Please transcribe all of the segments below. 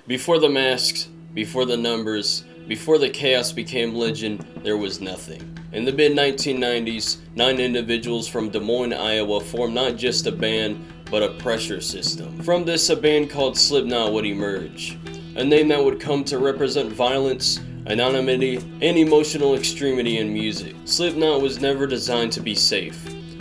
Before the masks, before the numbers, before the chaos became legend, there was nothing. In the mid-1990s, 9 individuals from Des Moines, Iowa formed not just a band, but a pressure system. From this, a band called Slipknot would emerge, a name that would come to represent violence, anonymity, and emotional extremity in music. Slipknot was never designed to be safe.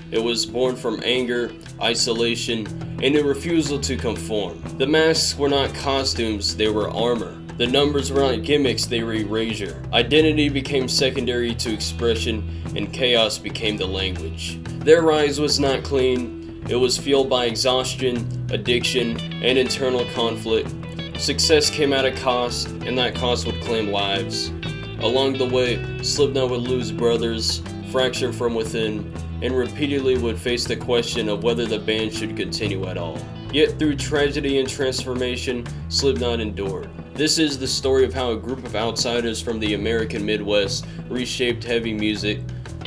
It was born from anger, isolation, and a refusal to conform. The masks were not costumes, they were armor. The numbers were not gimmicks, they were erasure. Identity became secondary to expression, and chaos became the language. Their rise was not clean. It was fueled by exhaustion, addiction, and internal conflict. Success came at a cost, and that cost would claim lives. Along the way, Slipknot would lose brothers, fracture from within, and repeatedly would face the question of whether the band should continue at all. Yet through tragedy and transformation, Slipknot endured. This is the story of how a group of outsiders from the American Midwest reshaped heavy music,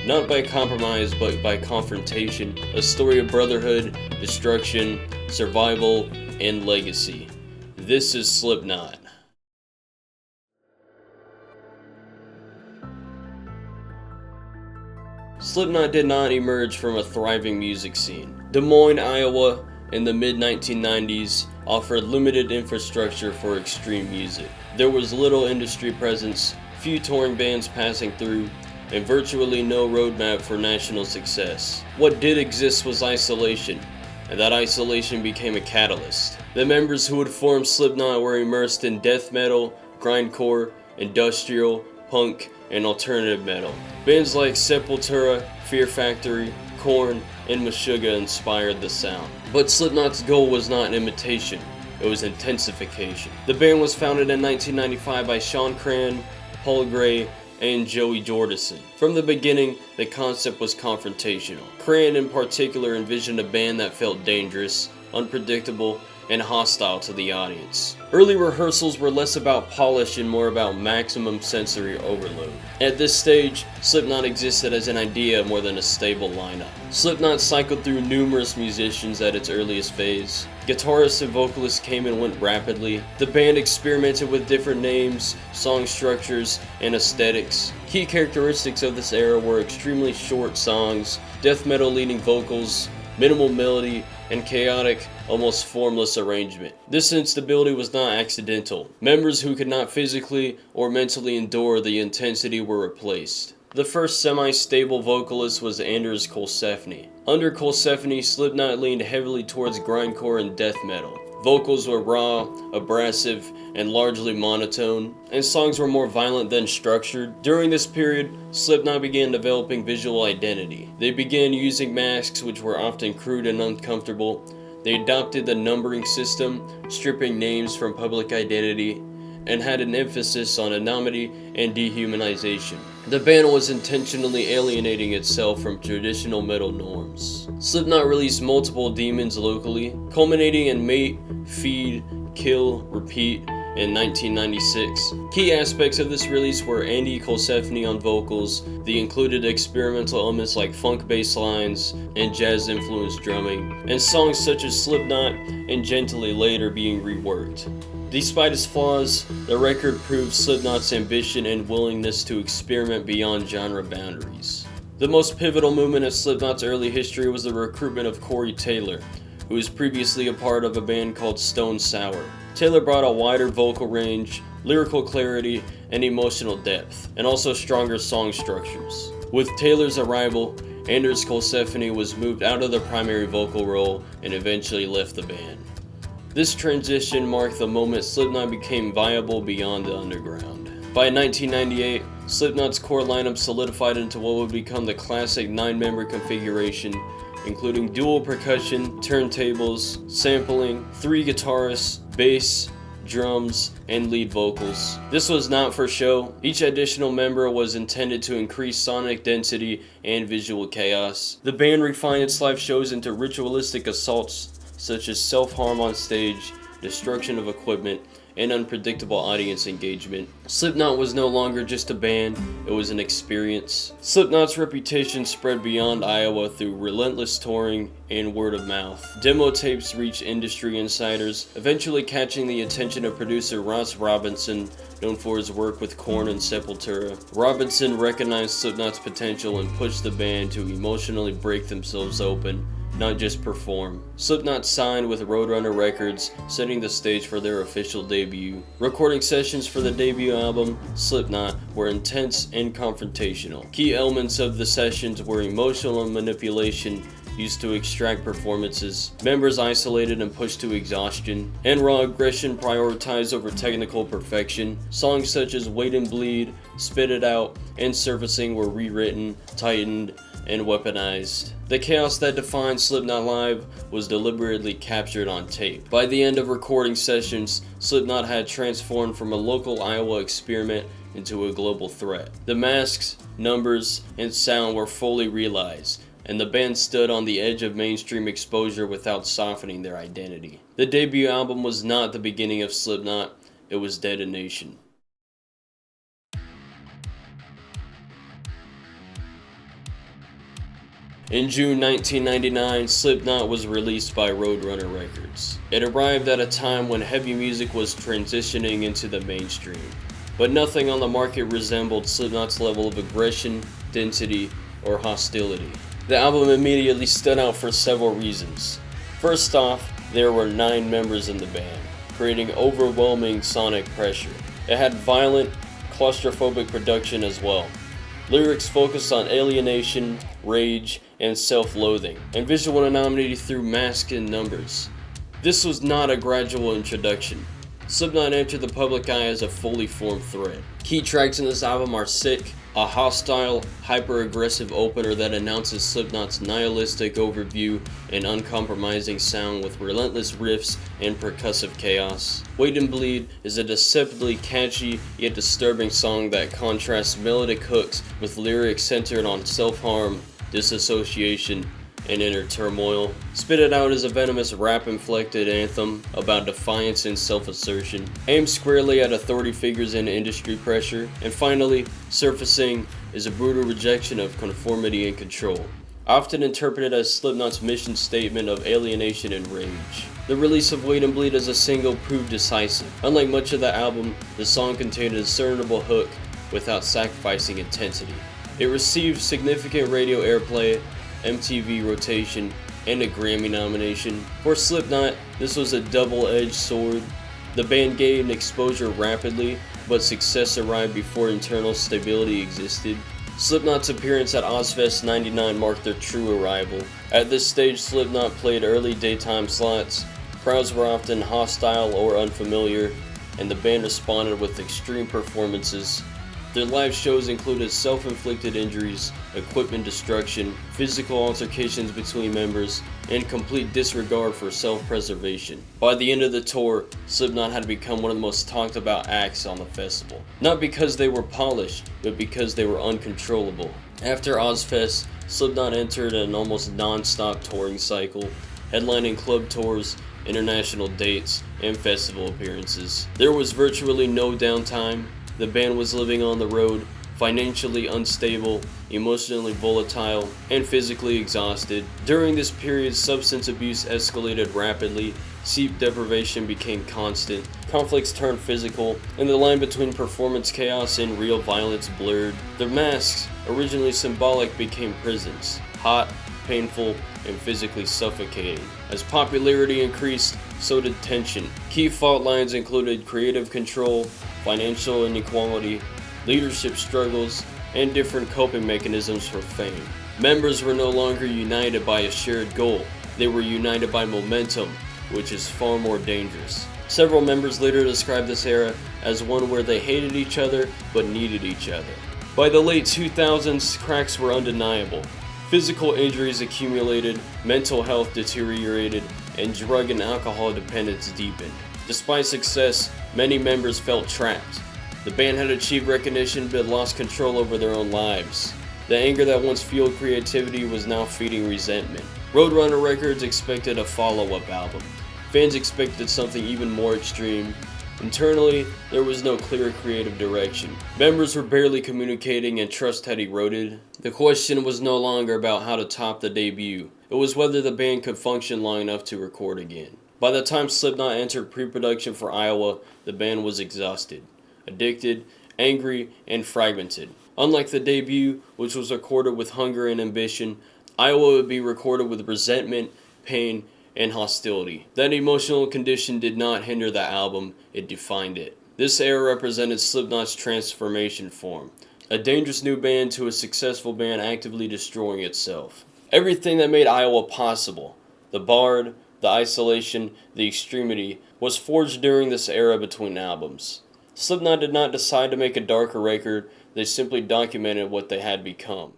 not by compromise but by confrontation, a story of brotherhood, destruction, survival, and legacy. This is Slipknot. Slipknot did not emerge from a thriving music scene. Des Moines, Iowa, in the mid-1990s, offered limited infrastructure for extreme music. There was little industry presence, few touring bands passing through, and virtually no roadmap for national success. What did exist was isolation, and that isolation became a catalyst. The members who would form Slipknot were immersed in death metal, grindcore, industrial, punk, and alternative metal. Bands like Sepultura, Fear Factory, Korn, and Meshuggah inspired the sound. But Slipknot's goal was not imitation, it was intensification. The band was founded in 1995 by Sean Cran, Paul Gray, and Joey Jordison. From the beginning, the concept was confrontational. Cran in particular envisioned a band that felt dangerous, unpredictable, and hostile to the audience. Early rehearsals were less about polish and more about maximum sensory overload. At this stage, Slipknot existed as an idea more than a stable lineup. Slipknot cycled through numerous musicians at its earliest phase. Guitarists and vocalists came and went rapidly. The band experimented with different names, song structures, and aesthetics. Key characteristics of this era were extremely short songs, death metal leading vocals, minimal melody, and chaotic, almost formless arrangement. This instability was not accidental. Members who could not physically or mentally endure the intensity were replaced. The first semi-stable vocalist was Anders Kolsefny. Under Kolsefny, Slipknot leaned heavily towards grindcore and death metal. Vocals were raw, abrasive, and largely monotone, and songs were more violent than structured. During this period, Slipknot began developing visual identity. They began using masks which were often crude and uncomfortable. They adopted the numbering system, stripping names from public identity, and had an emphasis on anonymity and dehumanization. The band was intentionally alienating itself from traditional metal norms. Slipknot released multiple demons locally, culminating in Mate, Feed, Kill, Repeat in 1996. Key aspects of this release were Andy Kolsefny on vocals, the included experimental elements like funk bass lines and jazz-influenced drumming, and songs such as Slipknot and Gently later being reworked. Despite its flaws, the record proved Slipknot's ambition and willingness to experiment beyond genre boundaries. The most pivotal movement of Slipknot's early history was the recruitment of Corey Taylor, who was previously a part of a band called Stone Sour. Taylor brought a wider vocal range, lyrical clarity, and emotional depth, and also stronger song structures. With Taylor's arrival, Anders Kolsefny was moved out of the primary vocal role and eventually left the band. This transition marked the moment Slipknot became viable beyond the underground. By 1998, Slipknot's core lineup solidified into what would become the classic 9-member configuration, including dual percussion, turntables, sampling, 3 guitarists, bass, drums, and lead vocals. This was not for show. Each additional member was intended to increase sonic density and visual chaos. The band refined its live shows into ritualistic assaults such as self-harm on stage, destruction of equipment, and unpredictable audience engagement. Slipknot was no longer just a band, it was an experience. Slipknot's reputation spread beyond Iowa through relentless touring and word of mouth. Demo tapes reached industry insiders, eventually catching the attention of producer Ross Robinson, known for his work with Korn and Sepultura. Robinson recognized Slipknot's potential and pushed the band to emotionally break themselves open, not just perform. Slipknot signed with Roadrunner Records, setting the stage for their official debut. Recording sessions for the debut album, Slipknot, were intense and confrontational. Key elements of the sessions were emotional manipulation used to extract performances, members isolated and pushed to exhaustion, and raw aggression prioritized over technical perfection. Songs such as Wait and Bleed, Spit It Out, and Surfacing were rewritten, tightened, and weaponized. The chaos that defined Slipknot Live was deliberately captured on tape. By the end of recording sessions, Slipknot had transformed from a local Iowa experiment into a global threat. The masks, numbers, and sound were fully realized, and the band stood on the edge of mainstream exposure without softening their identity. The debut album was not the beginning of Slipknot, it was detonation. In June 1999, Slipknot was released by Roadrunner Records. It arrived at a time when heavy music was transitioning into the mainstream, but nothing on the market resembled Slipknot's level of aggression, density, or hostility. The album immediately stood out for several reasons. First off, there were 9 members in the band, creating overwhelming sonic pressure. It had violent, claustrophobic production as well. Lyrics focused on alienation, rage, and self-loathing, and visual anonymity through masks and numbers. This was not a gradual introduction. Slipknot entered the public eye as a fully formed threat. Key tracks in this album are Sick, a hostile, hyper-aggressive opener that announces Slipknot's nihilistic overview and uncompromising sound with relentless riffs and percussive chaos. Wait and Bleed is a deceptively catchy yet disturbing song that contrasts melodic hooks with lyrics centered on self-harm, disassociation, and inner turmoil. Spit It Out is a venomous rap-inflected anthem about defiance and self-assertion, aimed squarely at authority figures and industry pressure. And finally, Surfacing is a brutal rejection of conformity and control, often interpreted as Slipknot's mission statement of alienation and rage. The release of Wait and Bleed as a single proved decisive. Unlike much of the album, the song contained a discernible hook without sacrificing intensity. It received significant radio airplay, MTV rotation, and a Grammy nomination. For Slipknot, this was a double-edged sword. The band gained exposure rapidly, but success arrived before internal stability existed. Slipknot's appearance at Ozfest '99 marked their true arrival. At this stage, Slipknot played early daytime slots. Crowds were often hostile or unfamiliar, and the band responded with extreme performances. Their live shows included self-inflicted injuries, equipment destruction, physical altercations between members, and complete disregard for self-preservation. By the end of the tour, Slipknot had become one of the most talked about acts on the festival. Not because they were polished, but because they were uncontrollable. After Ozfest, Slipknot entered an almost non-stop touring cycle, headlining club tours, international dates, and festival appearances. There was virtually no downtime. The band was living on the road, financially unstable, emotionally volatile, and physically exhausted. During this period, substance abuse escalated rapidly, sleep deprivation became constant, conflicts turned physical, and the line between performance chaos and real violence blurred. The masks, originally symbolic, became prisons, hot, painful, and physically suffocating. As popularity increased, so did tension. Key fault lines included creative control, financial inequality, leadership struggles, and different coping mechanisms for fame. Members were no longer united by a shared goal. They were united by momentum, which is far more dangerous. Several members later described this era as one where they hated each other but needed each other. By the late 2000s, cracks were undeniable. Physical injuries accumulated, mental health deteriorated, and drug and alcohol dependence deepened. Despite success, many members felt trapped. The band had achieved recognition but lost control over their own lives. The anger that once fueled creativity was now feeding resentment. Roadrunner Records expected a follow-up album. Fans expected something even more extreme, Internally, there was no clear creative direction. Members were barely communicating and trust had eroded. The question was no longer about how to top the debut. It was whether the band could function long enough to record again. By the time Slipknot entered pre-production for Iowa, the band was exhausted, addicted, angry, and fragmented. Unlike the debut, which was recorded with hunger and ambition, Iowa would be recorded with resentment, pain, and hostility. That emotional condition did not hinder the album, it defined it. This era represented Slipknot's transformation form, a dangerous new band to a successful band actively destroying itself. Everything that made Iowa possible, the bard, the isolation, the extremity, was forged during this era between albums. Slipknot did not decide to make a darker record, they simply documented what they had become.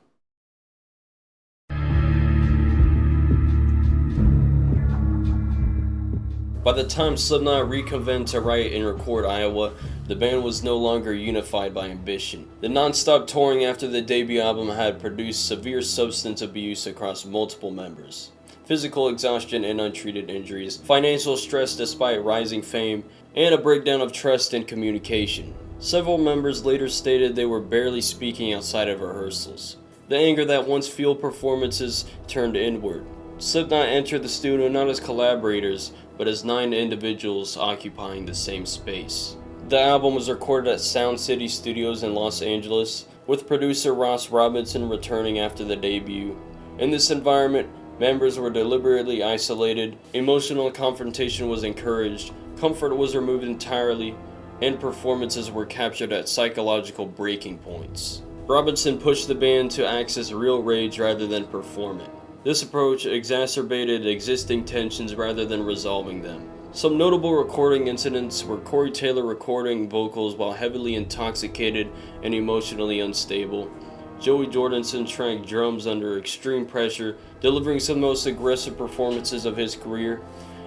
By the time Slipknot reconvened to write and record Iowa, the band was no longer unified by ambition. The non-stop touring after the debut album had produced severe substance abuse across multiple members. Physical exhaustion and untreated injuries, financial stress despite rising fame, and a breakdown of trust and communication. Several members later stated they were barely speaking outside of rehearsals. The anger that once fueled performances turned inward. Slipknot entered the studio not as collaborators, but as 9 individuals occupying the same space. The album was recorded at Sound City Studios in Los Angeles, with producer Ross Robinson returning after the debut. In this environment, members were deliberately isolated, emotional confrontation was encouraged, comfort was removed entirely, and performances were captured at psychological breaking points. Robinson pushed the band to access real rage rather than perform it. This approach exacerbated existing tensions rather than resolving them. Some notable recording incidents were Corey Taylor recording vocals while heavily intoxicated and emotionally unstable, Joey Jordison tracked drums under extreme pressure, delivering some of the most aggressive performances of his career,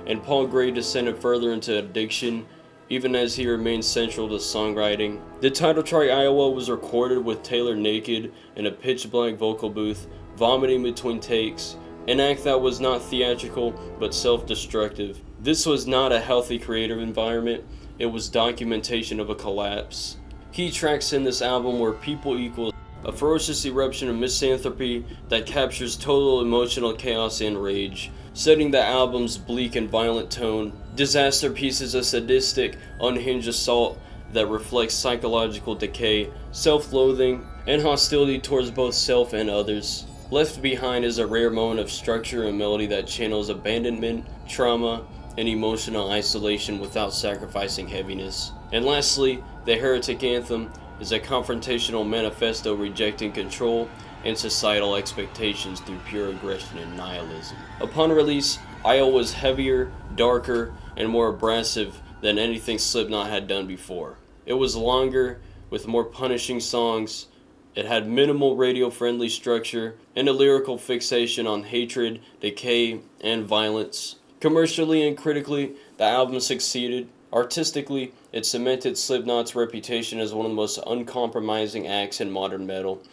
and Paul Gray descended further into addiction, even as he remained central to songwriting. The title track Iowa was recorded with Taylor naked in a pitch-black vocal booth, vomiting between takes, an act that was not theatrical but self-destructive. This was not a healthy creative environment, it was documentation of a collapse. Key tracks in this album were People Equal, a ferocious eruption of misanthropy that captures total emotional chaos and rage, setting the album's bleak and violent tone. Disaster Piece is a sadistic, unhinged assault that reflects psychological decay, self-loathing, and hostility towards both self and others. Left Behind is a rare moment of structure and melody that channels abandonment, trauma, and emotional isolation without sacrificing heaviness. And lastly, the Heretic Anthem is a confrontational manifesto rejecting control and societal expectations through pure aggression and nihilism. Upon release, Iowa was heavier, darker, and more abrasive than anything Slipknot had done before. It was longer, with more punishing songs. It had minimal radio-friendly structure and a lyrical fixation on hatred, decay, and violence. Commercially and critically, the album succeeded. Artistically, it cemented Slipknot's reputation as one of the most uncompromising acts in modern metal.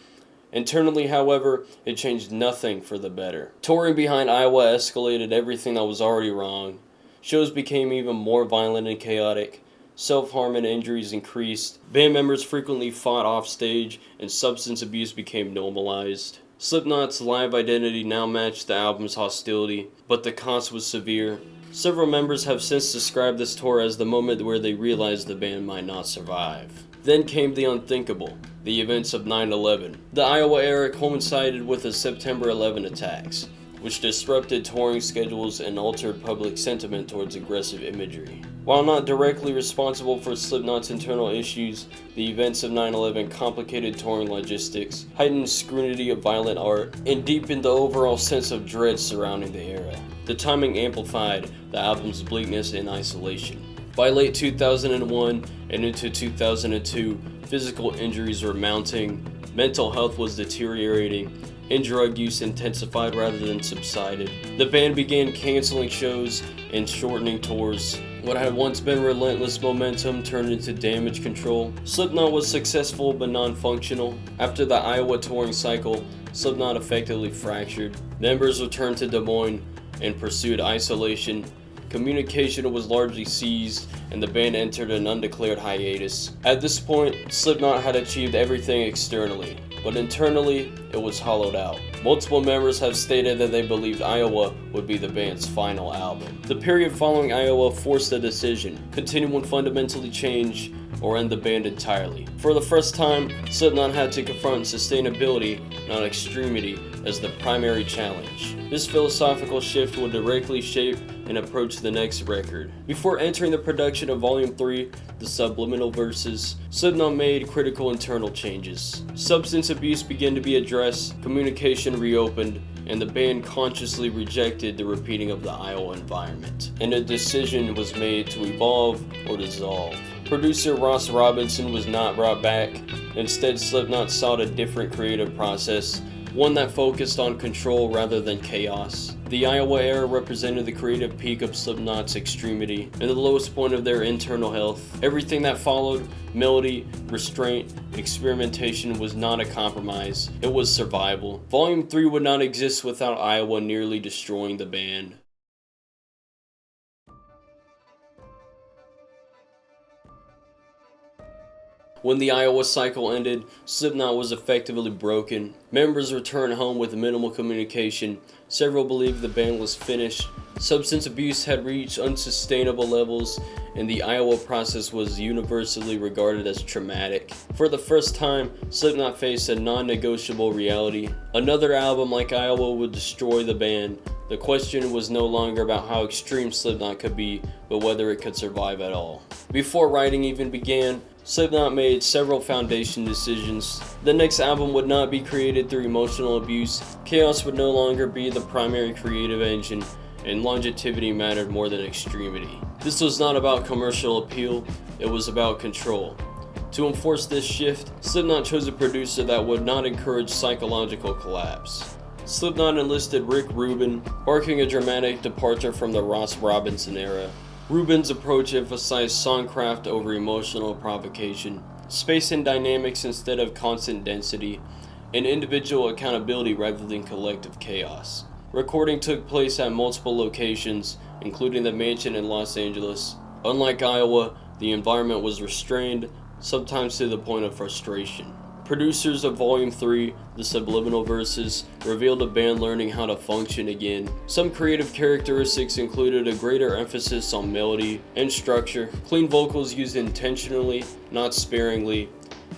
Internally, however, it changed nothing for the better. Touring behind Iowa escalated everything that was already wrong. Shows became even more violent and chaotic. Self-harm and injuries increased. Band members frequently fought off stage, and substance abuse became normalized. Slipknot's live identity now matched the album's hostility, but the cost was severe. Several members have since described this tour as the moment where they realized the band might not survive. Then came the unthinkable, the events of 9/11. The Iowa era coincided with the September 11 attacks, which disrupted touring schedules and altered public sentiment towards aggressive imagery. While not directly responsible for Slipknot's internal issues, the events of 9/11 complicated touring logistics, heightened scrutiny of violent art, and deepened the overall sense of dread surrounding the era. The timing amplified the album's bleakness and isolation. By late 2001 and into 2002, physical injuries were mounting, mental health was deteriorating, and drug use intensified rather than subsided. The band began canceling shows and shortening tours. What had once been relentless momentum turned into damage control. Slipknot was successful but non-functional. After the Iowa touring cycle, Slipknot effectively fractured. Members returned to Des Moines and pursued isolation, communication was largely seized, and the band entered an undeclared hiatus. At this point, Slipknot had achieved everything externally, but internally, it was hollowed out. Multiple members have stated that they believed Iowa would be the band's final album. The period following Iowa forced a decision: continue and fundamentally change, or end the band entirely. For the first time, Slipknot had to confront sustainability, not extremity, as the primary challenge. This philosophical shift would directly shape and approach the next record. Before entering the production of Volume 3, The Subliminal Verses, Slipknot made critical internal changes. Substance abuse began to be addressed, communication reopened, and the band consciously rejected the repeating of the Iowa environment. And a decision was made to evolve or dissolve. Producer Ross Robinson was not brought back. Instead, Slipknot sought a different creative process, one that focused on control rather than chaos. The Iowa era represented the creative peak of Slipknot's extremity and the lowest point of their internal health. Everything that followed, melody, restraint, experimentation, was not a compromise, it was survival. Volume 3 would not exist without Iowa nearly destroying the band. When the Iowa cycle ended, Slipknot was effectively broken. Members returned home with minimal communication. Several believed the band was finished. Substance abuse had reached unsustainable levels, and the Iowa process was universally regarded as traumatic. For the first time, Slipknot faced a non-negotiable reality. Another album like Iowa would destroy the band. The question was no longer about how extreme Slipknot could be, but whether it could survive at all. Before writing even began, Slipknot made several foundation decisions. The next album would not be created through emotional abuse, chaos would no longer be the primary creative engine, and longevity mattered more than extremity. This was not about commercial appeal, it was about control. To enforce this shift, Slipknot chose a producer that would not encourage psychological collapse. Slipknot enlisted Rick Rubin, marking a dramatic departure from the Ross Robinson era. Rubin's approach emphasized songcraft over emotional provocation, space and dynamics instead of constant density, and individual accountability rather than collective chaos. Recording took place at multiple locations, including the mansion in Los Angeles. Unlike Iowa, the environment was restrained, sometimes to the point of frustration. Producers of Volume 3, The Subliminal Verses, revealed a band learning how to function again. Some creative characteristics included a greater emphasis on melody and structure, clean vocals used intentionally, not sparingly,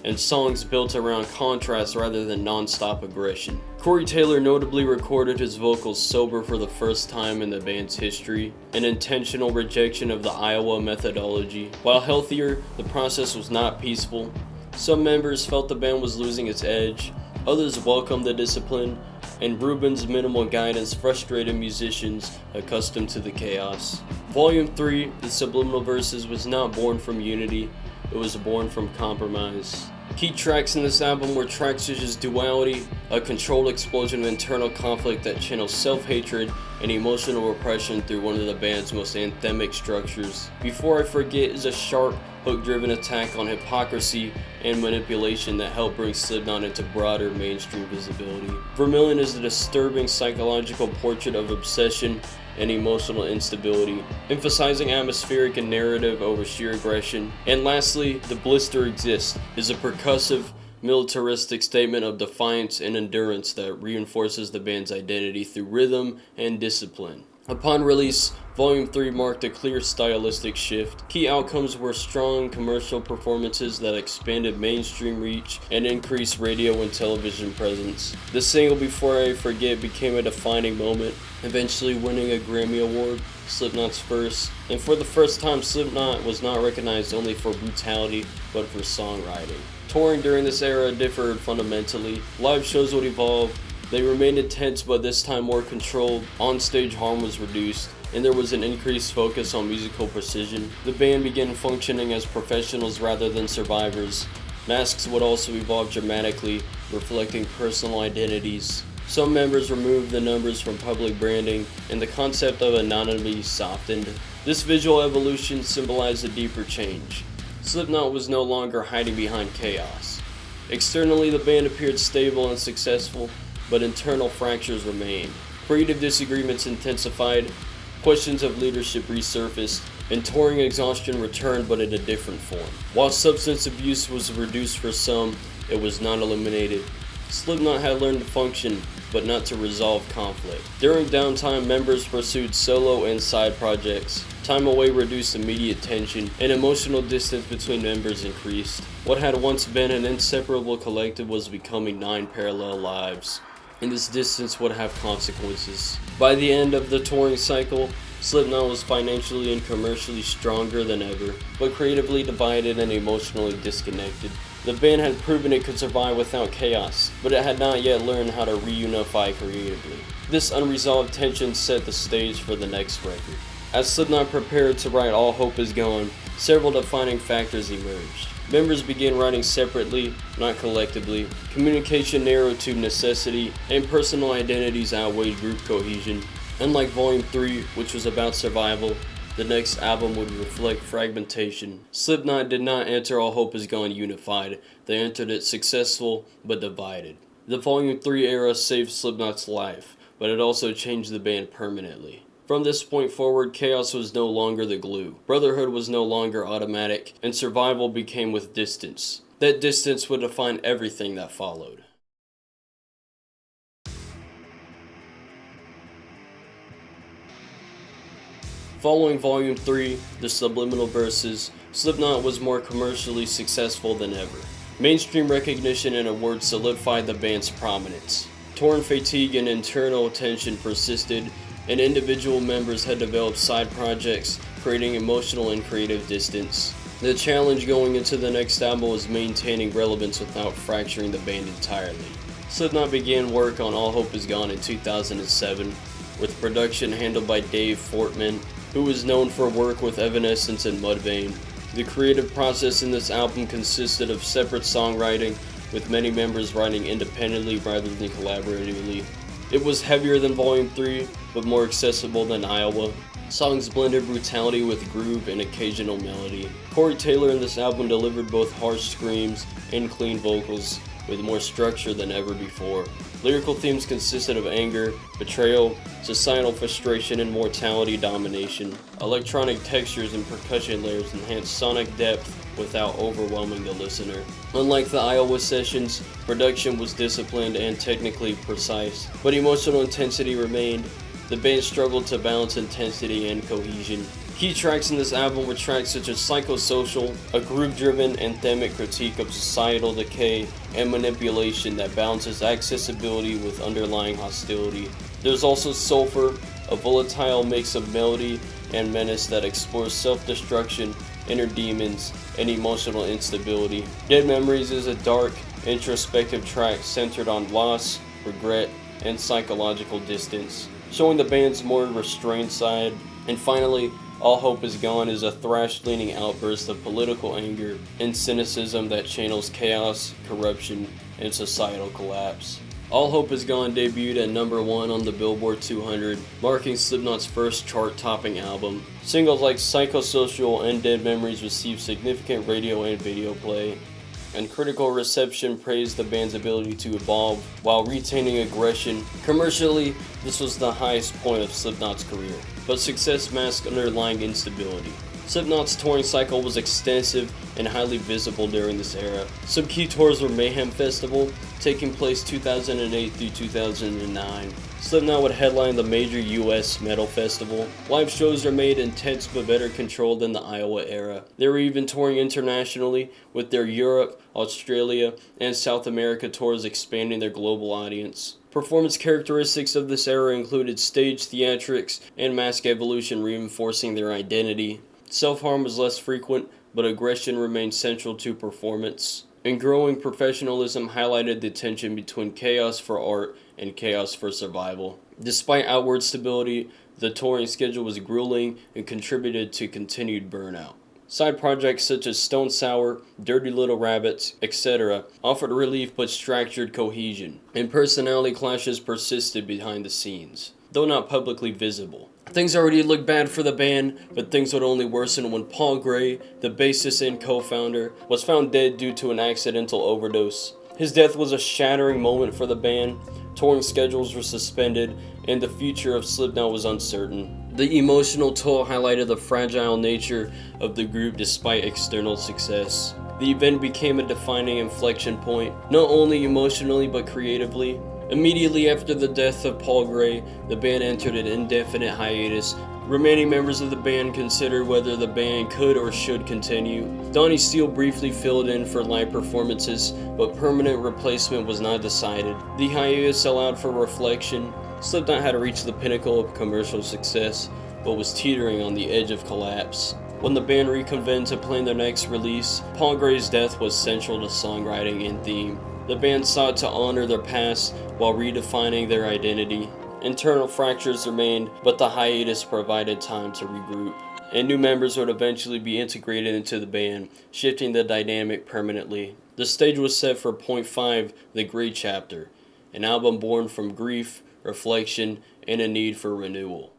and songs built around contrast rather than non-stop aggression. Corey Taylor notably recorded his vocals sober for the first time in the band's history, an intentional rejection of the Iowa methodology. While healthier, the process was not peaceful. Some members felt the band was losing its edge, others welcomed the discipline, and Rubin's minimal guidance frustrated musicians accustomed to the chaos. Volume 3, The Subliminal Verses, was not born from unity, it was born from compromise. Key tracks in this album were tracks such as Duality, a controlled explosion of internal conflict that channels self-hatred and emotional repression through one of the band's most anthemic structures. Before I Forget is a sharp, hook-driven attack on hypocrisy and manipulation that helped bring Slipknot into broader mainstream visibility. Vermilion is a disturbing psychological portrait of obsession and emotional instability, emphasizing atmospheric and narrative over sheer aggression. And lastly, The Blister Exists is a percussive, militaristic statement of defiance and endurance that reinforces the band's identity through rhythm and discipline. Upon release, Volume 3 marked a clear stylistic shift. Key outcomes were strong commercial performances that expanded mainstream reach and increased radio and television presence. The single Before I Forget became a defining moment, eventually winning a Grammy Award, Slipknot's first. And for the first time, Slipknot was not recognized only for brutality, but for songwriting. Touring during this era differed fundamentally. Live shows would evolve. They remained intense, but this time more controlled. On-stage harm was reduced, and there was an increased focus on musical precision. The band began functioning as professionals rather than survivors. Masks would also evolve dramatically, reflecting personal identities. Some members removed the numbers from public branding, and the concept of anonymity softened. This visual evolution symbolized a deeper change. Slipknot was no longer hiding behind chaos. Externally, the band appeared stable and successful, but internal fractures remained. Creative disagreements intensified. questions of leadership resurfaced, and touring exhaustion returned but in a different form. While substance abuse was reduced for some, it was not eliminated. Slipknot had learned to function, but not to resolve conflict. During downtime, members pursued solo and side projects. Time away reduced immediate tension, and emotional distance between members increased. What had once been an inseparable collective was becoming 9 parallel lives, and this distance would have consequences. By the end of the touring cycle, Slipknot was financially and commercially stronger than ever, but creatively divided and emotionally disconnected. The band had proven it could survive without chaos, but it had not yet learned how to reunify creatively. This unresolved tension set the stage for the next record. As Slipknot prepared to write All Hope Is Gone, several defining factors emerged. Members began writing separately, not collectively. Communication narrowed to necessity, and personal identities outweighed group cohesion. Unlike Volume 3, which was about survival, the next album would reflect fragmentation. Slipknot did not enter All Hope Is Gone unified. They entered it successful, but divided. The Volume 3 era saved Slipknot's life, but it also changed the band permanently. From this point forward, chaos was no longer the glue. Brotherhood was no longer automatic, and survival became with distance. That distance would define everything that followed. Following Volume 3, The Subliminal Verses, Slipknot was more commercially successful than ever. Mainstream recognition and awards solidified the band's prominence. Touring fatigue and internal tension persisted, and individual members had developed side projects, creating emotional and creative distance. The challenge going into the next album was maintaining relevance without fracturing the band entirely. Slipknot began work on All Hope Is Gone in 2007, with production handled by Dave Fortman, who was known for work with Evanescence and Mudvayne. The creative process in this album consisted of separate songwriting, with many members writing independently rather than collaboratively. It was heavier than Volume 3, but more accessible than Iowa. Songs blended brutality with groove and occasional melody. Corey Taylor in this album delivered both harsh screams and clean vocals, with more structure than ever before. Lyrical themes consisted of anger, betrayal, societal frustration, and mortality domination. Electronic textures and percussion layers enhanced sonic depth without overwhelming the listener. Unlike the Iowa sessions, production was disciplined and technically precise, but emotional intensity remained. The band struggled to balance intensity and cohesion. Key tracks in this album were tracks such as Psychosocial, a groove-driven anthemic critique of societal decay and manipulation that balances accessibility with underlying hostility. There's also Sulfur, a volatile mix of melody and menace that explores self-destruction, inner demons, and emotional instability. Dead Memories is a dark, introspective track centered on loss, regret, and psychological distance, showing the band's more restrained side. And finally, All Hope Is Gone is a thrash-leaning outburst of political anger and cynicism that channels chaos, corruption, and societal collapse. All Hope Is Gone debuted at number 1 on the Billboard 200, marking Slipknot's first chart-topping album. Singles like Psychosocial and Dead Memories received significant radio and video play, and critical reception praised the band's ability to evolve while retaining aggression. Commercially, this was the highest point of Slipknot's career, but success masked underlying instability. Slipknot's touring cycle was extensive and highly visible during this era. Some key tours were Mayhem Festival, taking place 2008 through 2009. Slipknot would headline the major US metal festival. Live shows are made intense but better controlled than the Iowa era. They were even touring internationally, with their Europe, Australia, and South America tours expanding their global audience. Performance characteristics of this era included stage theatrics and mask evolution reinforcing their identity. Self-harm was less frequent, but aggression remained central to performance. And growing professionalism highlighted the tension between chaos for art and chaos for survival. Despite outward stability, the touring schedule was grueling and contributed to continued burnout. Side projects such as Stone Sour, Dirty Little Rabbits, etc. offered relief but fractured cohesion, and personality clashes persisted behind the scenes, though not publicly visible. Things already looked bad for the band, but things would only worsen when Paul Gray, the bassist and co-founder, was found dead due to an accidental overdose. His death was a shattering moment for the band. Touring schedules were suspended, and the future of Slipknot was uncertain. The emotional toll highlighted the fragile nature of the group despite external success. The event became a defining inflection point, not only emotionally but creatively. Immediately after the death of Paul Gray, the band entered an indefinite hiatus. Remaining members of the band considered whether the band could or should continue. Donnie Steele briefly filled in for live performances, but permanent replacement was not decided. The hiatus allowed for reflection. Slipknot had reached the pinnacle of commercial success, but was teetering on the edge of collapse. When the band reconvened to plan their next release, Paul Gray's death was central to songwriting and theme. The band sought to honor their past while redefining their identity. Internal fractures remained, but the hiatus provided time to regroup, and new members would eventually be integrated into the band, shifting the dynamic permanently. The stage was set for Point 5, The Gray Chapter, an album born from grief, reflection, and a need for renewal.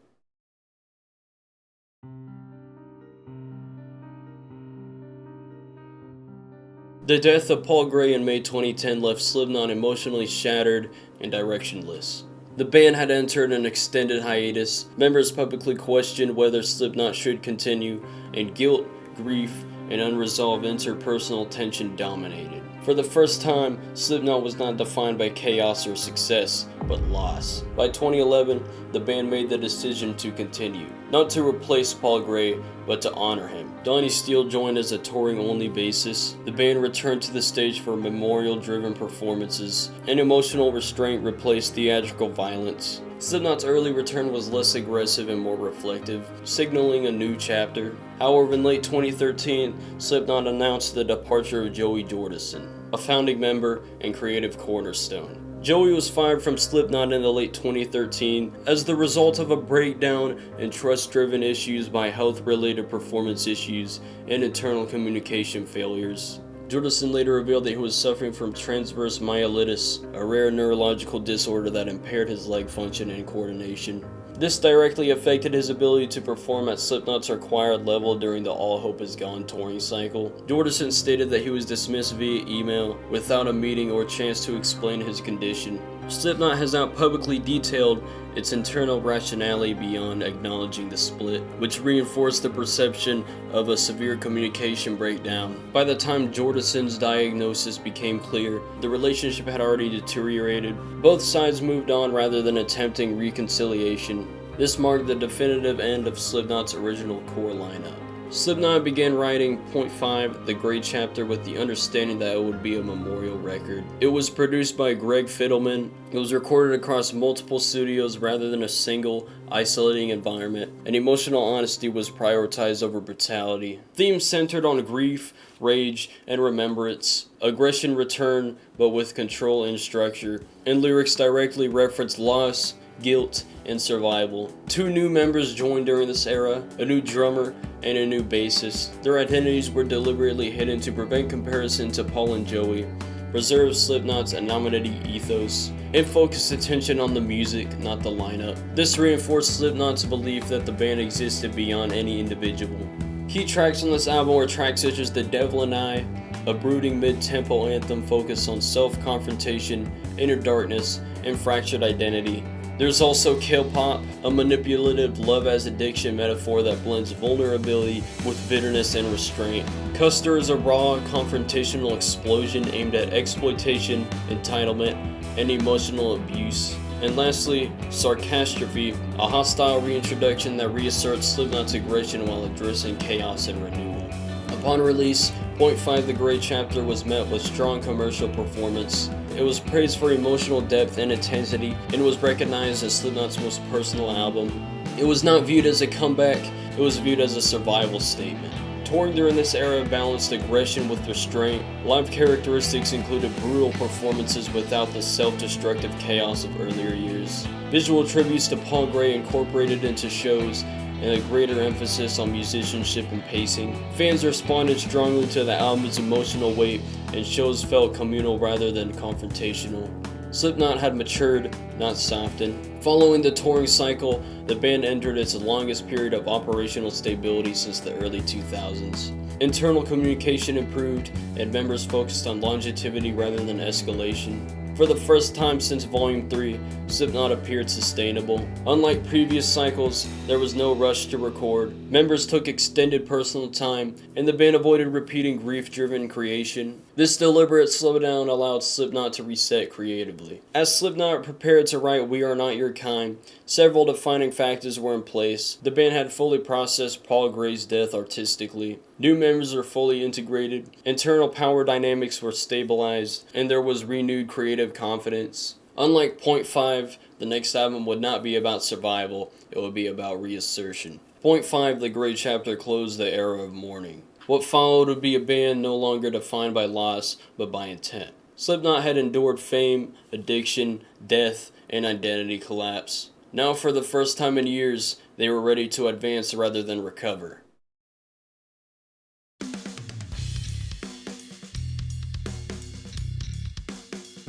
The death of Paul Gray in May 2010 left Slipknot emotionally shattered and directionless. The band had entered an extended hiatus. Members publicly questioned whether Slipknot should continue, and guilt, grief, and unresolved interpersonal tension dominated. For the first time, Slipknot was not defined by chaos or success, but loss. By 2011, the band made the decision to continue, not to replace Paul Gray, but to honor him. Donnie Steele joined as a touring-only bassist. The band returned to the stage for memorial-driven performances, and emotional restraint replaced theatrical violence. Slipknot's early return was less aggressive and more reflective, signaling a new chapter. However, in late 2013, Slipknot announced the departure of Joey Jordison, a founding member and creative cornerstone. Joey was fired from Slipknot in the late 2013 as the result of a breakdown in trust-driven issues by health-related performance issues and internal communication failures. Jordison later revealed that he was suffering from transverse myelitis, a rare neurological disorder that impaired his leg function and coordination. This directly affected his ability to perform at Slipknot's required level during the All Hope Is Gone touring cycle. Jordison stated that he was dismissed via email without a meeting or chance to explain his condition. Slipknot has now publicly detailed its internal rationale beyond acknowledging the split, which reinforced the perception of a severe communication breakdown. By the time Jordison's diagnosis became clear, the relationship had already deteriorated. Both sides moved on rather than attempting reconciliation. This marked the definitive end of Slipknot's original core lineup. Slipknot began writing Point 5, The Gray Chapter, with the understanding that it would be a memorial record. It was produced by Greg Fidelman. It was recorded across multiple studios rather than a single, isolating environment, and emotional honesty was prioritized over brutality. Themes centered on grief, rage, and remembrance. Aggression returned, but with control and structure, and lyrics directly referenced loss, guilt, and survival. Two new members joined during this era, a new drummer and a new bassist. Their identities were deliberately hidden to prevent comparison to Paul and Joey, preserve Slipknot's anonymity ethos, and focus attention on the music, not the lineup. This reinforced Slipknot's belief that the band existed beyond any individual. Key tracks on this album were tracks such as The Devil and I, a brooding mid-tempo anthem focused on self-confrontation, inner darkness, and fractured identity. There's also Kill Pop, a manipulative love as addiction metaphor that blends vulnerability with bitterness and restraint. Custer is a raw, confrontational explosion aimed at exploitation, entitlement, and emotional abuse. And lastly, Sarcastrophe, a hostile reintroduction that reasserts Slipknot's aggression while addressing chaos and renewal. Upon release, Point 5, The Gray Chapter was met with strong commercial performance. It was praised for emotional depth and intensity, and was recognized as Slipknot's most personal album. It was not viewed as a comeback, it was viewed as a survival statement. Touring during this era balanced aggression with restraint. Live characteristics included brutal performances without the self-destructive chaos of earlier years. Visual tributes to Paul Gray incorporated into shows, and a greater emphasis on musicianship and pacing. Fans responded strongly to the album's emotional weight, and shows felt communal rather than confrontational. Slipknot had matured, not softened. Following the touring cycle, the band entered its longest period of operational stability since the early 2000s. Internal communication improved, and members focused on longevity rather than escalation. For the first time since Volume 3, Slipknot appeared sustainable. Unlike previous cycles, there was no rush to record. Members took extended personal time, and the band avoided repeating grief-driven creation. This deliberate slowdown allowed Slipknot to reset creatively. As Slipknot prepared to write We Are Not Your Kind, several defining factors were in place. The band had fully processed Paul Gray's death artistically. New members were fully integrated, internal power dynamics were stabilized, and there was renewed creative confidence. Unlike Point 5, the next album would not be about survival, it would be about reassertion. Point 5, the Gray Chapter, closed the era of mourning. What followed would be a band no longer defined by loss, but by intent. Slipknot had endured fame, addiction, death, and identity collapse. Now, for the first time in years, they were ready to advance rather than recover.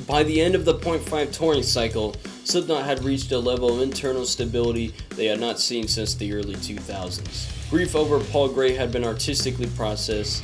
By the end of the Point 5 touring cycle, Slipknot had reached a level of internal stability they had not seen since the early 2000s. Grief over Paul Gray had been artistically processed,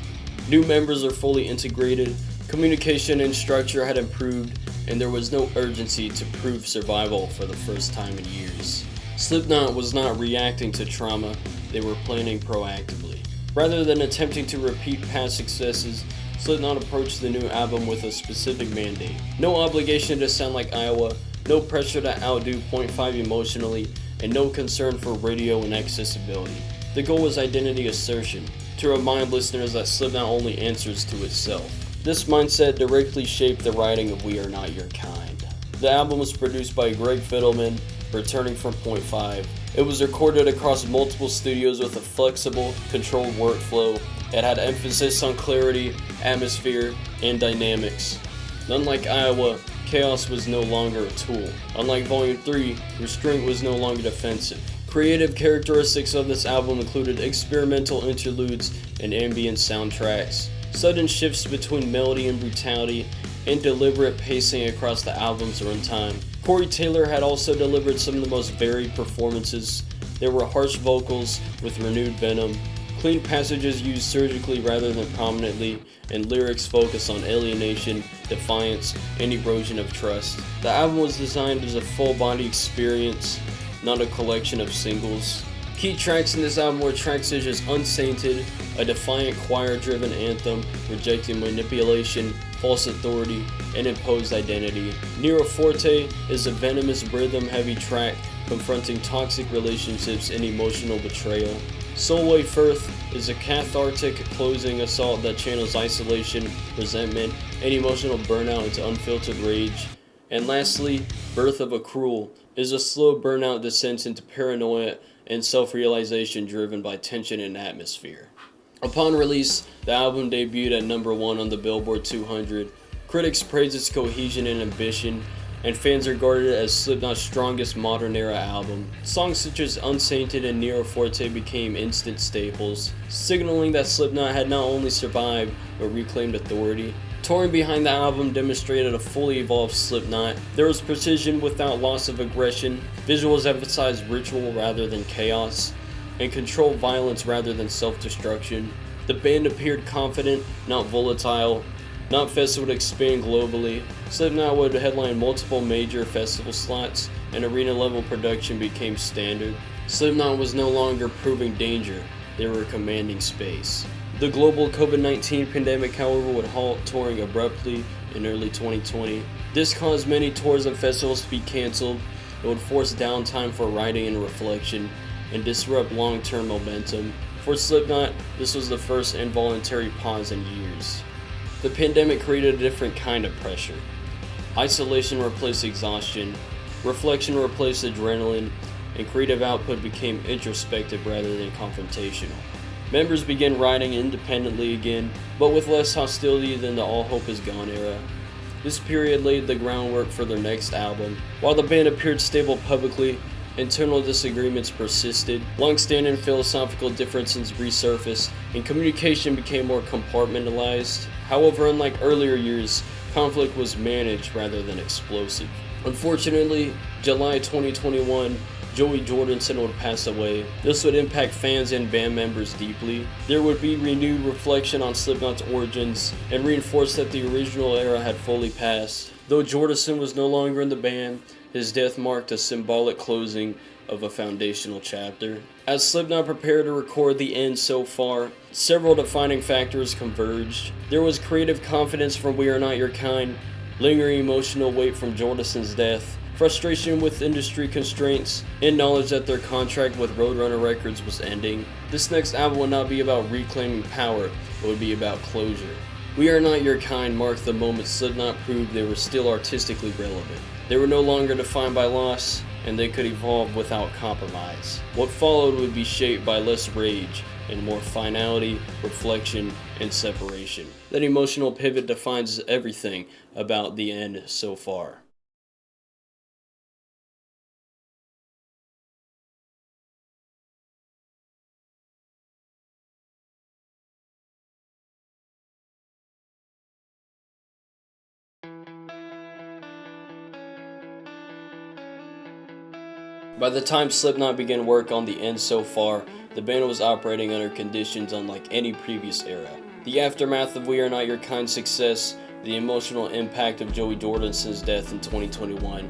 new members are fully integrated, communication and structure had improved, and there was no urgency to prove survival for the first time in years. Slipknot was not reacting to trauma, they were planning proactively. Rather than attempting to repeat past successes, Slipknot approached the new album with a specific mandate. No obligation to sound like Iowa, no pressure to outdo Point 5 emotionally, and no concern for radio and accessibility. The goal was identity assertion, to remind listeners that Slipknot only answers to itself. This mindset directly shaped the writing of We Are Not Your Kind. The album was produced by Greg Fidelman, returning from Point 5. It was recorded across multiple studios with a flexible, controlled workflow. It had emphasis on clarity, atmosphere, and dynamics. Unlike Iowa, chaos was no longer a tool. Unlike Volume 3, restraint was no longer defensive. Creative characteristics of this album included experimental interludes and ambient soundtracks, sudden shifts between melody and brutality, and deliberate pacing across the album's runtime. Corey Taylor had also delivered some of the most varied performances. There were harsh vocals with renewed venom, clean passages used surgically rather than prominently, and lyrics focused on alienation, defiance, and erosion of trust. The album was designed as a full-body experience, not a collection of singles. Key tracks in this album were tracks such as Unsainted, a defiant choir-driven anthem rejecting manipulation, false authority, and imposed identity. Nero Forte is a venomous rhythm-heavy track confronting toxic relationships and emotional betrayal. Solway Firth is a cathartic closing assault that channels isolation, resentment, and emotional burnout into unfiltered rage. And lastly, Birth of a Cruel is a slow burnout descent into paranoia and self-realization driven by tension and atmosphere. Upon release, the album debuted at number 1 on the Billboard 200. Critics praised its cohesion and ambition, and fans regarded it as Slipknot's strongest modern-era album. Songs such as Unsainted and Nero Forte became instant staples, signaling that Slipknot had not only survived, but reclaimed authority. Touring behind the album demonstrated a fully evolved Slipknot. There was precision without loss of aggression, visuals emphasized ritual rather than chaos, and controlled violence rather than self-destruction. The band appeared confident, not volatile. Knotfest would expand globally. Slipknot would headline multiple major festival slots, and arena-level production became standard. Slipknot was no longer proving danger, they were commanding space. The global COVID-19 pandemic, however, would halt touring abruptly in early 2020. This caused many tours and festivals to be canceled. It would force downtime for writing and reflection, and disrupt long-term momentum. For Slipknot, this was the first involuntary pause in years. The pandemic created a different kind of pressure. Isolation replaced exhaustion, reflection replaced adrenaline, and creative output became introspective rather than confrontational. Members began writing independently again, but with less hostility than the All Hope Is Gone era. This period laid the groundwork for their next album. While the band appeared stable publicly, internal disagreements persisted, long-standing philosophical differences resurfaced, and communication became more compartmentalized. However, unlike earlier years, conflict was managed rather than explosive. Unfortunately, July 2021, Joey Jordison would pass away. This would impact fans and band members deeply. There would be renewed reflection on Slipknot's origins and reinforce that the original era had fully passed. Though Jordison was no longer in the band, his death marked a symbolic closing of a foundational chapter. As Slipknot prepared to record the end so far, several defining factors converged. There was creative confidence from We Are Not Your Kind, lingering emotional weight from Jordison's death, frustration with industry constraints, and knowledge that their contract with Roadrunner Records was ending. This next album would not be about reclaiming power, it would be about closure. We Are Not Your Kind marked the moment Slipknot proved they were still artistically relevant. They were no longer defined by loss, and they could evolve without compromise. What followed would be shaped by less rage and more finality, reflection, and separation. That emotional pivot defines everything about the end so far. By the time Slipknot began work on the end so far, the band was operating under conditions unlike any previous era. The aftermath of We Are Not Your Kind's success, the emotional impact of Joey Jordison's death in 2021,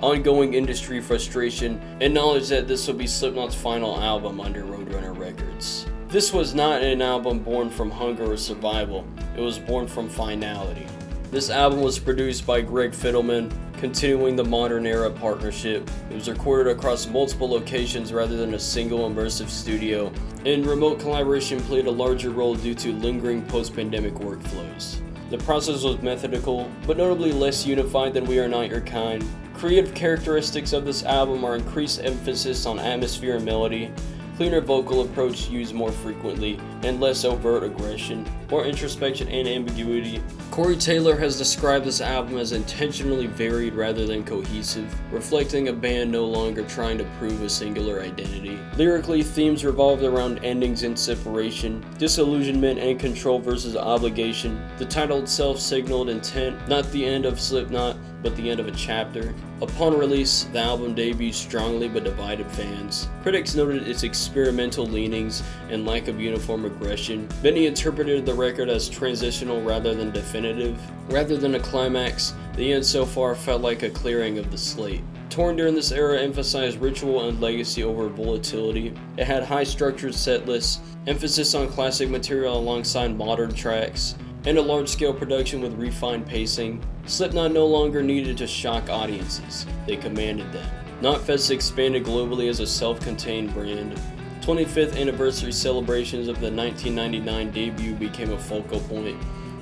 ongoing industry frustration, and knowledge that this would be Slipknot's final album under Roadrunner Records. This was not an album born from hunger or survival, it was born from finality. This album was produced by Greg Fidelman, continuing the modern era partnership. It was recorded across multiple locations rather than a single immersive studio, and remote collaboration played a larger role due to lingering post-pandemic workflows. The process was methodical, but notably less unified than We Are Not Your Kind. Creative characteristics of this album are increased emphasis on atmosphere and melody, cleaner vocal approach used more frequently, and less overt aggression, more introspection and ambiguity. Corey Taylor has described this album as intentionally varied rather than cohesive, reflecting a band no longer trying to prove a singular identity. Lyrically, themes revolved around endings and separation, disillusionment and control versus obligation. The title itself signaled intent, not the end of Slipknot, but the end of a chapter. Upon release, the album debuted strongly but divided fans. Critics noted its experimental leanings and lack of uniform aggression. Many interpreted the record as transitional rather than definitive. Rather than a climax, the end so far felt like a clearing of the slate. Torn during this era emphasized ritual and legacy over volatility. It had high-structured set lists, emphasis on classic material alongside modern tracks, and a large-scale production with refined pacing. Slipknot no longer needed to shock audiences, they commanded them. Knotfest expanded globally as a self-contained brand. 25th anniversary celebrations of the 1999 debut became a focal point,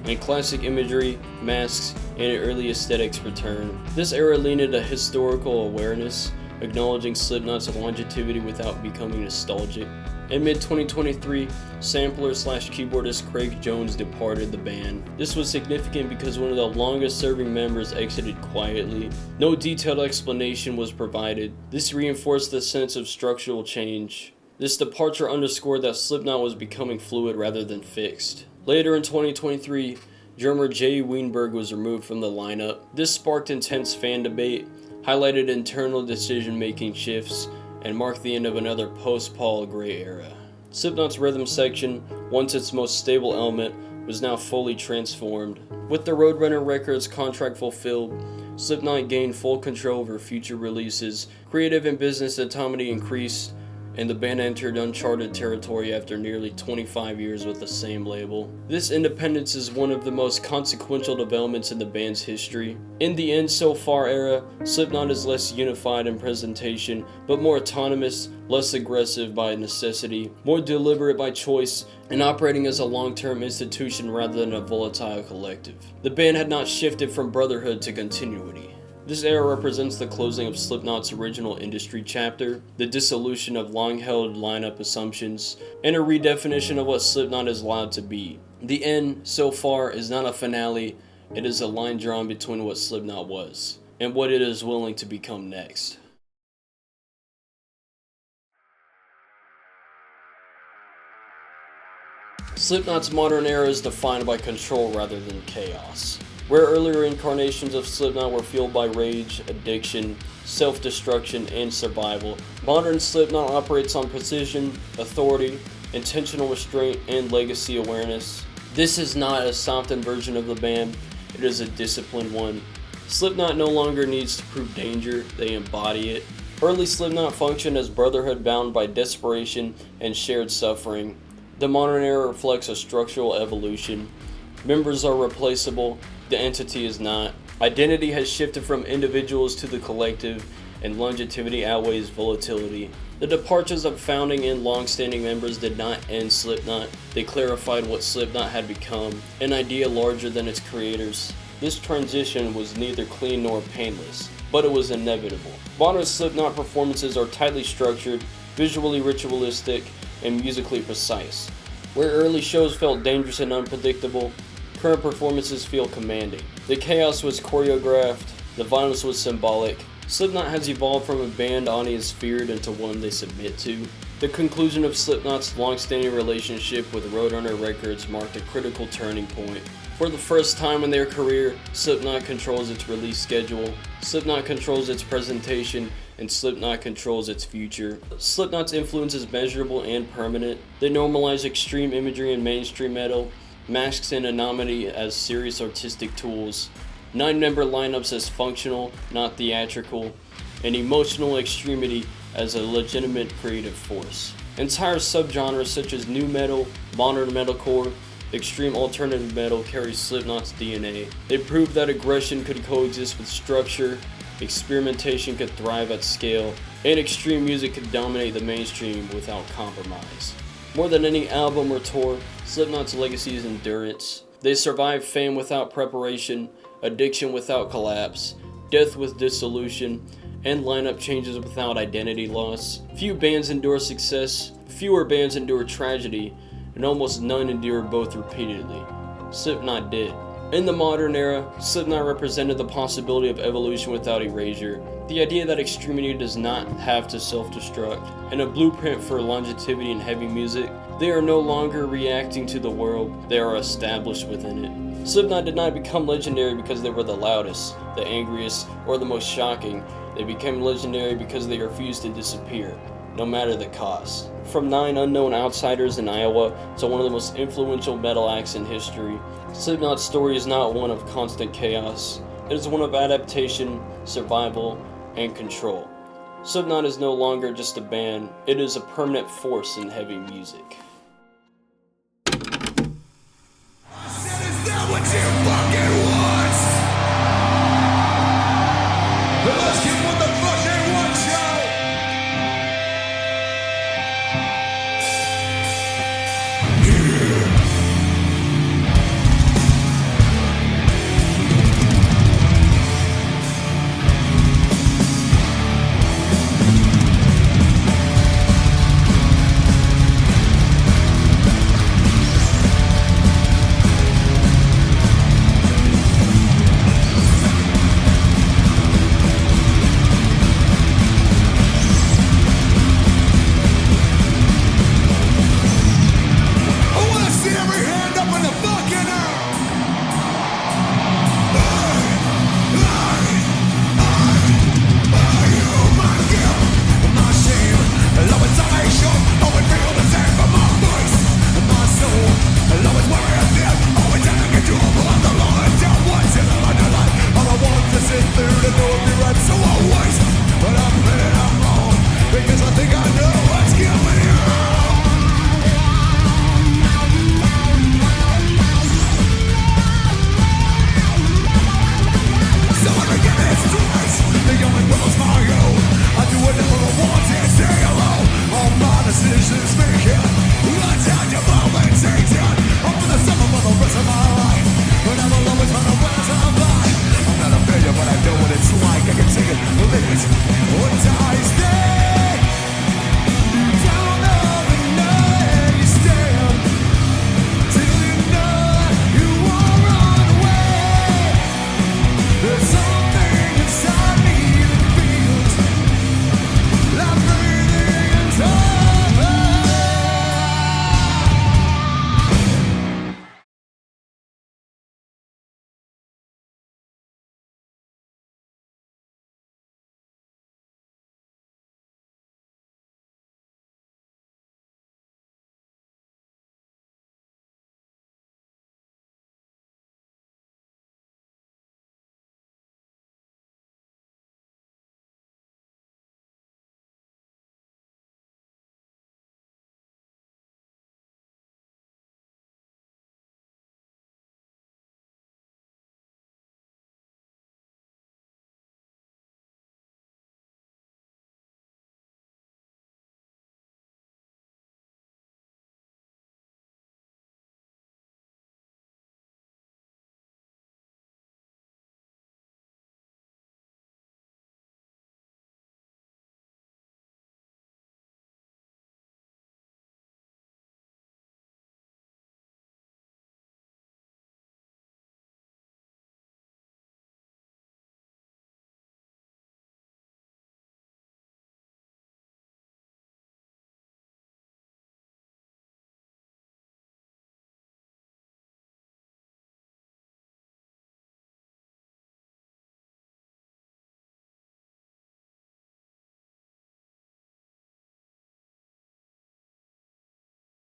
and classic imagery, masks, and early aesthetics returned. This era leaned into historical awareness, acknowledging Slipknot's longevity without becoming nostalgic. In mid-2023, sampler/keyboardist Craig Jones departed the band. This was significant because one of the longest-serving members exited quietly. No detailed explanation was provided. This reinforced the sense of structural change. This departure underscored that Slipknot was becoming fluid rather than fixed. Later in 2023, drummer Jay Weinberg was removed from the lineup. This sparked intense fan debate, highlighted internal decision-making shifts, and marked the end of another post-Paul Gray era. Slipknot's rhythm section, once its most stable element, was now fully transformed. With the Roadrunner Records contract fulfilled, Slipknot gained full control over future releases, creative and business autonomy increased, and the band entered uncharted territory after nearly 25 years with the same label. This independence is one of the most consequential developments in the band's history. In the End So Far era, Slipknot is less unified in presentation, but more autonomous, less aggressive by necessity, more deliberate by choice, and operating as a long-term institution rather than a volatile collective. The band had not shifted from brotherhood to continuity. This era represents the closing of Slipknot's original industry chapter, the dissolution of long-held lineup assumptions, and a redefinition of what Slipknot is allowed to be. The End So Far is not a finale, it is a line drawn between what Slipknot was, and what it is willing to become next. Slipknot's modern era is defined by control rather than chaos. Where earlier incarnations of Slipknot were fueled by rage, addiction, self-destruction, and survival, modern Slipknot operates on precision, authority, intentional restraint, and legacy awareness. This is not a softened version of the band, it is a disciplined one. Slipknot no longer needs to prove danger, they embody it. Early Slipknot functioned as brotherhood bound by desperation and shared suffering. The modern era reflects a structural evolution. Members are replaceable, the entity is not. Identity has shifted from individuals to the collective, and longevity outweighs volatility. The departures of founding and long-standing members did not end Slipknot. They clarified what Slipknot had become, an idea larger than its creators. This transition was neither clean nor painless, but it was inevitable. Modern Slipknot performances are tightly structured, visually ritualistic, and musically precise. Where early shows felt dangerous and unpredictable, current performances feel commanding. The chaos was choreographed, the violence was symbolic. Slipknot has evolved from a band audience feared into one they submit to. The conclusion of Slipknot's long-standing relationship with Roadrunner Records marked a critical turning point. For the first time in their career, Slipknot controls its release schedule, Slipknot controls its presentation, and Slipknot controls its future. Slipknot's influence is measurable and permanent. They normalize extreme imagery in mainstream metal, masks and anonymity as serious artistic tools, 9-member lineups as functional, not theatrical, and emotional extremity as a legitimate creative force. Entire subgenres such as nu metal, modern metalcore, extreme alternative metal carry Slipknot's DNA. They proved that aggression could coexist with structure, experimentation could thrive at scale, and extreme music could dominate the mainstream without compromise. More than any album or tour, Slipknot's legacy is endurance. They survived fame without preparation, addiction without collapse, death with dissolution, and lineup changes without identity loss. Few bands endure success, fewer bands endure tragedy, and almost none endure both repeatedly. Slipknot did. In the modern era, Slipknot represented the possibility of evolution without erasure, the idea that extremity does not have to self-destruct, and a blueprint for longevity in heavy music. They are no longer reacting to the world, they are established within it. Slipknot did not become legendary because they were the loudest, the angriest, or the most shocking. They became legendary because they refused to disappear, no matter the cost. From 9 unknown outsiders in Iowa to one of the most influential metal acts in history, Slipknot's story is not one of constant chaos. It is one of adaptation, survival, and control. Slipknot is no longer just a band, it is a permanent force in heavy music. That is not what you fucking